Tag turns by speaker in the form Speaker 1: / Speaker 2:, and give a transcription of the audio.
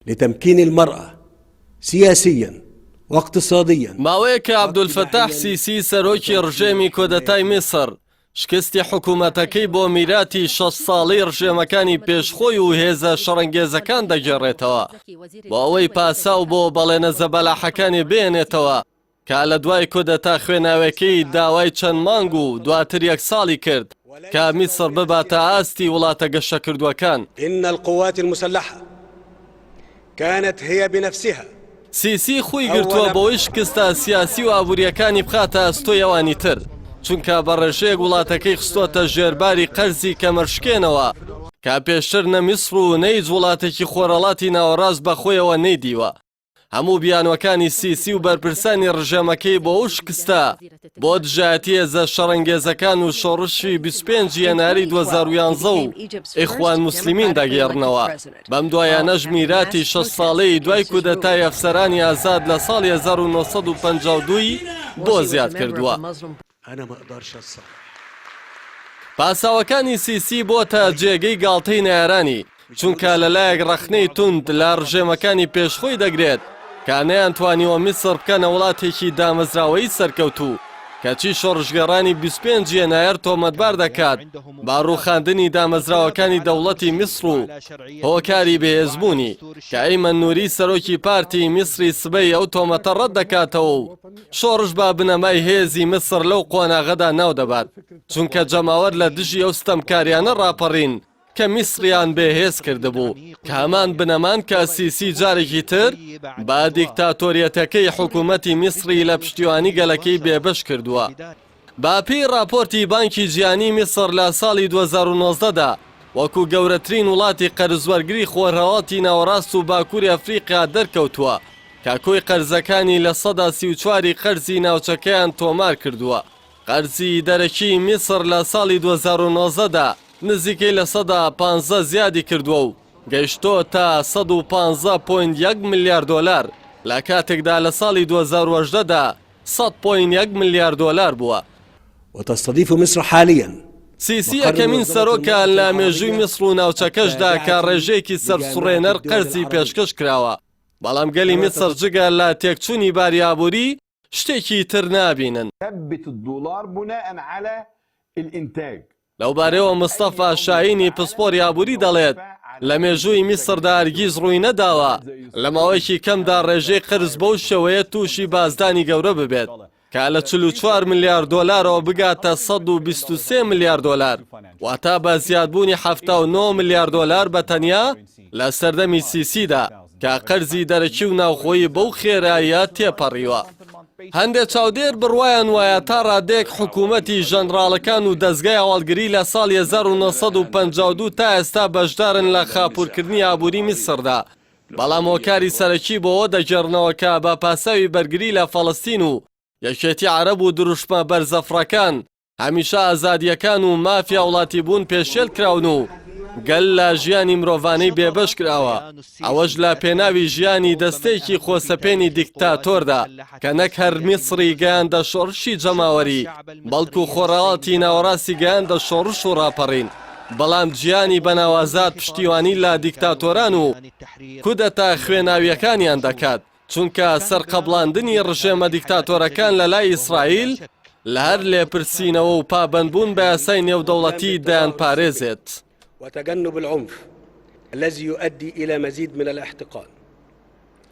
Speaker 1: لتمكين المرأة سياسيا واقتصاديا.
Speaker 2: ماوەیە کە عەبدولفەتاح سیسی سەرۆکی ڕژێمی کۆدەتای میسر شکستی حکوومەتەکەی بۆ میراتی 6 ساڵەی ڕژێمەکانی پێشخۆی و هێزە شەڕەنگێزەکان دەگێڕێتەوە بۆ ئەوەی پاسا و بۆ بەڵێنە زەبەلاحەکانی بێنێتەوە کە لە دوای کۆدەتا خوێناوەکەی داوای چەند مانگ و دواتر 1 ساڵی کرد کە میسر بباتە ئاستی وڵاتە گەشەکردووەکان.
Speaker 1: إن القوات المسلحة كانت هي بنفسها.
Speaker 2: سیسی خۆی گرتووە بەوەی شکستە سیاسی و ئابوووریەکانی بخاتە ئەستۆی ئەوانی تر، چونکە بە ڕێژەیەک وڵاتەکەی خستۆتە ژێرباری قەرزی کەمەشکێنەوە کە پێشتر نە میسر و نەیج وڵاتێکی خۆرەڵاتی ناوەڕاست بەخۆیەوە نەیدیوە. هەموو بیانوەکانی سیسی و بەرپرسانی ڕژێمەکەی بۆ ئەو شکستە بۆ دژایەتی هێزە شەڕەنگێزەکان و شۆڕشی 25 یەناری 2011 و ئیخوان موسلیمین دەگێڕنەوە. بەم دوایانەش میراتی 6 ساڵەی دوای کودەتای ئەفسەرانی ئازاد لە ساڵی 1952 بۆ زیاد کردووە. پاساوەکانی سیسی بۆتە جێگەی گاڵتەی نارانی، چونکە لەلایەک ڕەخنەی توند لە ڕژێمەکانی پێشخۆی دەگرێت کە نەیانتوانیوە میسر بکەنە وڵاتێکی دامەزراوەی سەرکەوتوو کەچی شۆڕژگەڕانی 25 یەنایەر تۆمەتبار دەکات با ڕووخاندنی دامەزراوەکانی دەوڵەتی میسر و هۆکاری بەهێزبوونی کە ئەیمەن نووری سەرۆکی پارتی میسری سبەی ئەو تۆمەتە ڕەت دەکاتەوە و شۆڕش با بنەمای هێزی میسر لەو قۆناغەدا ناو دەبات، چونکە جەماوەر لە دژی ئەو ستەمکاریانە ڕاپەڕین کە میسریان بێهێز کردبوو کە هەمان بنەمان کە سیسی جارێکی تر با دیکتاتۆریەتەکەی حکوومەتی میسری لە پشتیوانی گەلەکەی بێبەش کردووە. باپی راپۆرتی بانکی جیهانی میسر لە ساڵی 2019دا وەکو گەورەترین وڵاتی قەرزوەرگری خۆرهەڵاتی ناوەڕاست و باکووری ئەفریقا دەرکەوتووە کە کۆی قەرزەکانی لە سەدا 34 قەرزی ناوچەکەیان تۆمار کردووە. قەرزی دەرەکی میسر لە ساڵی 2019دا نزیکەی لە سەدا 15 زیادی کردووە و گەیشتۆ تا 115.1 میلیارد دۆلار لە کاتێکدا لە ساڵی 2018دا 100.1 میلیارد دۆلار بووە.
Speaker 1: وتستضيف مصر حاليا
Speaker 2: سیسی یەکەمین سەرۆکە لە مێژووی میسر و ناوچەکەشدا کە ڕێژەیەکی سەرسوڕێنەر قەرزی پێشکەش کراوە، بەڵام گەلی میسر جگە لە تێکچوونی باری ئابووری شتێکی تر نابینن. لەو بارەوە مستەفا شاهینی پسپۆری ئابووری دەڵێت لە مێژووی میسردا هەرگیز ڕووی نەداوە لە ماوەیەکی کەمدا ڕێژەی قرز بەو شێوەیە تووشی بازدانی گەورە ببێت کە لە 44 میلیارد دۆلارەوە بگاتە 123 میلیارد دۆلار، واتە بە زیادبوونی 79 میلیارد دۆلار بە تەنیا لە سەردەمی سیسیدا کە قەرزی دەرەکی و ناوخۆیی بەو خێراییە تێپەڕیوە. هەندێک چاودێر بڕوایان وایە تا ڕادێک حکوومەتی ژەنڕاڵەکان و دەستگای هەواڵگری لە ساڵی 1952 تا ئێستا بەشدارن لە خاپوورکردنی ئابووری میسردا، بەڵام هۆکاری سەرەکی بۆەوە دەگەڕنەوە کە بە پاساوی بەرگری لە فەڵەستین و یەکێتی عەرەب و دروشمە بەرزەفڕەکان هەمیشە ئازادیەکان و مافیا وڵاتی بوون پێشێل کراون و گەل لە ژیانی مرۆڤانەی بێبەش کراوە، ئەوەش لە پێناوی ژیانی دەستەیەکی خۆسەپێنی دیکتاتۆردا کە نەک هەر میسری گەیاندە شۆڕشی جەماوەری بەڵکو خۆڕەڵاتی ناوەڕاستی گەیاندە شۆڕش و ڕاپەڕین، بەڵام گیانی بەناوازات پشتیوانی لە دیکتاتۆران و کودەتا خوێناویەکانیان دەکات، چونکە سەرقەبڵاندنی ڕژێمە دیکتاتۆرەکان لە لای ئیسرائیل لە هەر لێپرسینەوە و پابەندبوون بە یاسای نێودەوڵەتی دایان پارێزێت.
Speaker 1: وتجنب العنف الذي يؤدي إلى مزيد من الاحتقان.